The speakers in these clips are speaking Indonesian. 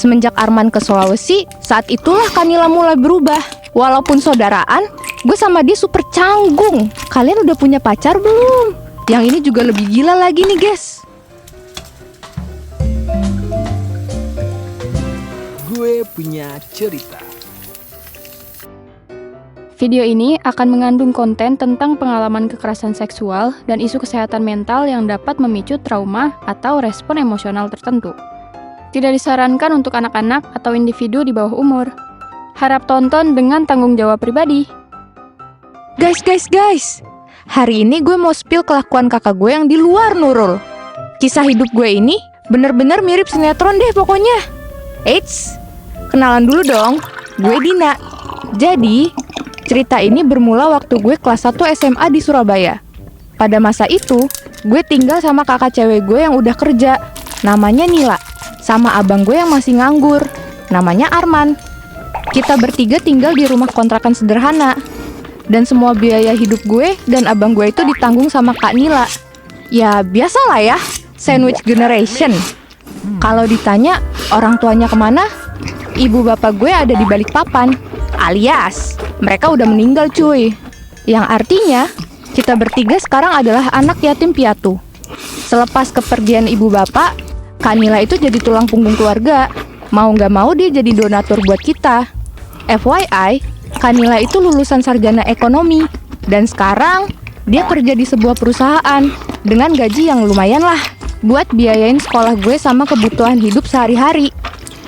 semenjak Arman ke Sulawesi, saat itulah Kanila mulai berubah. Walaupun saudaraan, gue sama dia super canggung. Kalian udah punya pacar belum? Yang ini juga lebih gila lagi nih, guys. Gue punya cerita. Video ini akan mengandung konten tentang pengalaman kekerasan seksual dan isu kesehatan mental yang dapat memicu trauma atau respon emosional tertentu. Tidak disarankan untuk anak-anak atau individu di bawah umur. Harap tonton dengan tanggung jawab pribadi. Guys. Hari ini gue mau spill kelakuan kakak gue yang di luar Nurul. Kisah hidup gue ini bener-bener mirip sinetron deh pokoknya. Eits, kenalan dulu dong. Gue Dina. Jadi, cerita ini bermula waktu gue kelas 1 SMA di Surabaya. Pada masa itu, gue tinggal sama kakak cewek gue yang udah kerja, namanya Nila, sama abang gue yang masih nganggur, namanya Arman. Kita bertiga tinggal di rumah kontrakan sederhana, dan semua biaya hidup gue dan abang gue itu ditanggung sama Kak Nila. Ya, biasalah ya, sandwich generation. Kalau ditanya orang tuanya kemana, ibu bapak gue ada di balik papan, alias mereka udah meninggal cuy. Yang artinya, kita bertiga sekarang adalah anak yatim piatu. Selepas kepergian ibu bapak, Kak Nila itu jadi tulang punggung keluarga. Mau nggak mau dia jadi donatur buat kita. FYI, Kak Nila itu lulusan sarjana ekonomi. Dan sekarang, dia kerja di sebuah perusahaan dengan gaji yang lumayan lah buat biayain sekolah gue sama kebutuhan hidup sehari-hari.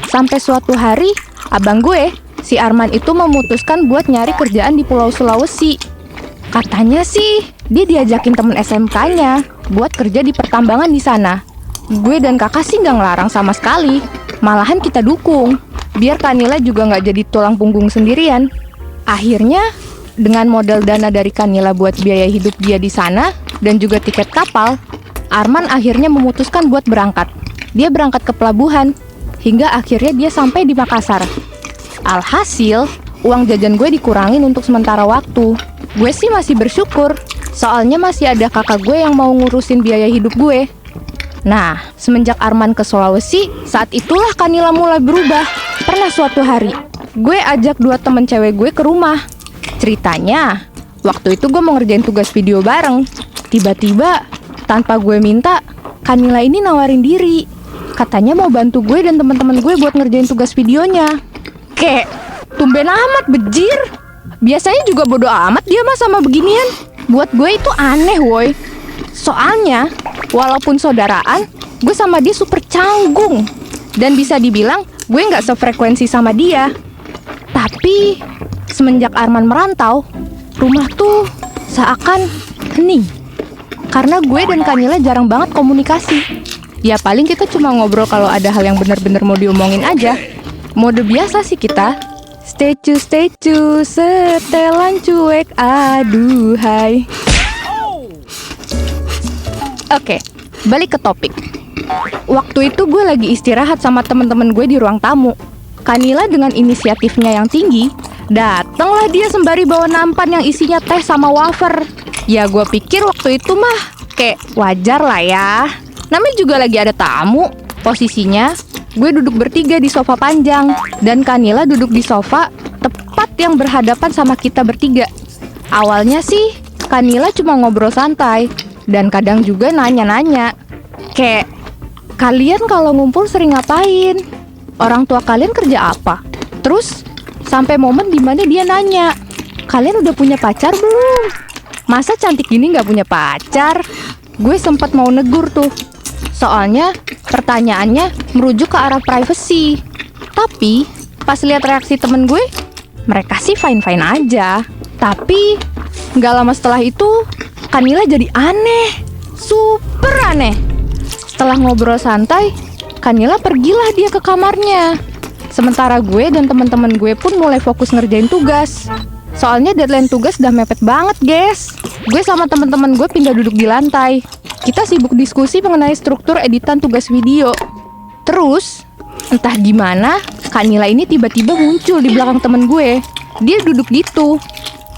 Sampai suatu hari, abang gue, si Arman itu memutuskan buat nyari kerjaan di Pulau Sulawesi. Katanya sih, dia diajakin temen SMK-nya buat kerja di pertambangan di sana. Gue dan kakak sih nggak ngelarang sama sekali. Malahan kita dukung, biar Kak Nila juga nggak jadi tulang punggung sendirian. Akhirnya, dengan modal dana dari Kak Nila buat biaya hidup dia di sana dan juga tiket kapal, Arman akhirnya memutuskan buat berangkat. Dia berangkat ke pelabuhan, hingga akhirnya dia sampai di Makassar. Alhasil, uang jajan gue dikurangin untuk sementara waktu. Gue sih masih bersyukur, soalnya masih ada kakak gue yang mau ngurusin biaya hidup gue. Nah, semenjak Arman ke Sulawesi, saat itulah Kak Nila mulai berubah. Pernah suatu hari, gue ajak 2 temen cewek gue ke rumah. Ceritanya, waktu itu gue mau ngerjain tugas video bareng. Tiba-tiba, tanpa gue minta, Kak Nila ini nawarin diri. Katanya mau bantu gue dan teman-teman gue buat ngerjain tugas videonya. Kek, tumben amat bejir. Biasanya juga bodo amat dia mah sama beginian. Buat gue itu aneh woy. Soalnya, walaupun saudaraan, gue sama dia super canggung. Dan bisa dibilang, gue nggak sefrekuensi sama dia. Tapi, semenjak Arman merantau, rumah tuh seakan hening. Karena gue dan Kak Nila jarang banget komunikasi. Ya paling kita cuma ngobrol kalau ada hal yang benar-benar mau diomongin aja. Mode biasa sih kita. Stay cu, setelan cuek, aduhai. Oke, balik ke topik. Waktu itu gue lagi istirahat sama temen-temen gue di ruang tamu. Kak Nila dengan inisiatifnya yang tinggi, datanglah dia sembari bawa nampan yang isinya teh sama wafer. Ya gue pikir waktu itu mah kayak wajar lah ya. Namanya juga lagi ada tamu. Posisinya, gue duduk bertiga di sofa panjang, dan Kak Nila duduk di sofa tepat yang berhadapan sama kita bertiga. Awalnya sih, Kak Nila cuma ngobrol santai, dan kadang juga nanya-nanya. Kayak, kalian kalau ngumpul sering ngapain? Orang tua kalian kerja apa? Terus, sampai momen dimana dia nanya, kalian udah punya pacar belum? Masa cantik gini gak punya pacar? Gue sempat mau negur tuh. Soalnya, pertanyaannya merujuk ke arah privacy. Tapi, pas lihat reaksi temen gue, mereka sih fine-fine aja. Tapi, gak lama setelah itu, Kak Nila jadi aneh, super aneh. Setelah ngobrol santai, Kak Nila pergilah dia ke kamarnya. Sementara gue dan teman-teman gue pun mulai fokus ngerjain tugas. Soalnya deadline tugas udah mepet banget, guys. Gue sama teman-teman gue pindah duduk di lantai. Kita sibuk diskusi mengenai struktur editan tugas video. Terus, entah gimana, Kak Nila ini tiba-tiba muncul di belakang temen gue. Dia duduk gitu,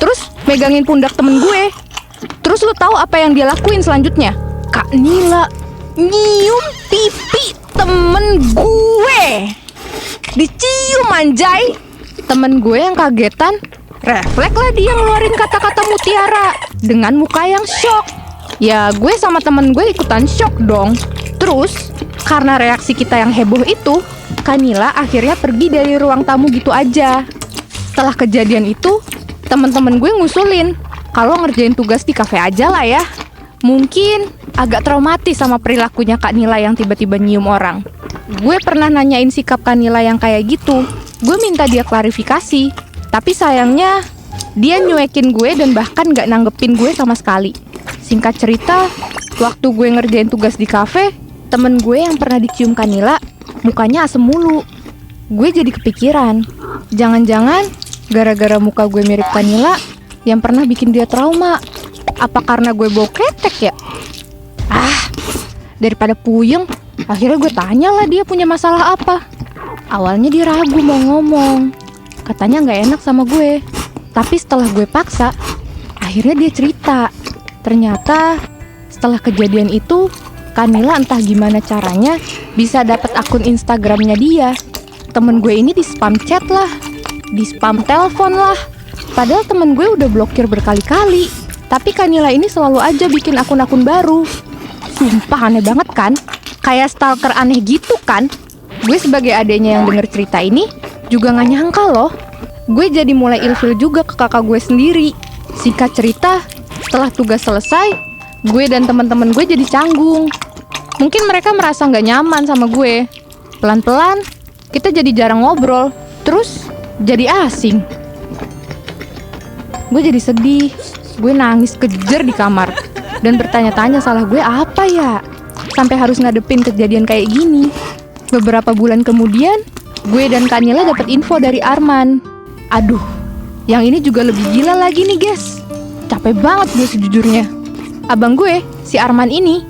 terus megangin pundak temen gue. Terus lo tahu apa yang dia lakuin selanjutnya? Kak Nila nyium pipi temen gue. Dicium anjay. Temen gue yang kagetan, refleks lah dia ngeluarin kata-kata mutiara dengan muka yang shock. Ya gue sama temen gue ikutan shock dong. Terus karena reaksi kita yang heboh itu, Kanila akhirnya pergi dari ruang tamu gitu aja. Setelah kejadian itu, temen-temen gue ngusulin kalau ngerjain tugas di kafe aja lah ya. Mungkin agak traumatis sama perilakunya Kak Nila yang tiba-tiba nyium orang. Gue pernah nanyain sikap Kak Nila yang kayak gitu. Gue minta dia klarifikasi, tapi sayangnya dia nyuekin gue dan bahkan gak nanggepin gue sama sekali. Singkat cerita, waktu gue ngerjain tugas di kafe, temen gue yang pernah dicium Kak Nila mukanya asem mulu. Gue jadi kepikiran, jangan-jangan gara-gara muka gue mirip Kak Nila yang pernah bikin dia trauma. Apa karena gue bau ketek ya? Daripada puyeng, akhirnya gue tanyalah dia punya masalah apa. Awalnya dia ragu mau ngomong, katanya gak enak sama gue. Tapi setelah gue paksa, akhirnya dia cerita. Ternyata setelah kejadian itu, Kanila entah gimana caranya bisa dapat akun Instagramnya dia. Temen gue ini di spam chat lah, di spam telepon lah. Padahal temen gue udah blokir berkali-kali, tapi Kanila ini selalu aja bikin akun-akun baru. Sumpah aneh banget kan? Kayak stalker aneh gitu kan? Gue sebagai adeknya yang denger cerita ini juga gak nyangka loh. Gue jadi mulai ilfil juga ke kakak gue sendiri. Singkat cerita, setelah tugas selesai, gue dan teman-teman gue jadi canggung. Mungkin mereka merasa gak nyaman sama gue. Pelan-pelan, kita jadi jarang ngobrol. Terus, jadi asing. Gue jadi sedih. Gue nangis kejer di kamar dan bertanya-tanya salah gue apa ya, sampai harus ngadepin kejadian kayak gini. Beberapa bulan kemudian, gue dan Kanila dapat info dari Arman. Aduh, yang ini juga lebih gila lagi nih guys. Capek banget gue sejujurnya. Abang gue, si Arman ini,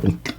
Assalamualaikum.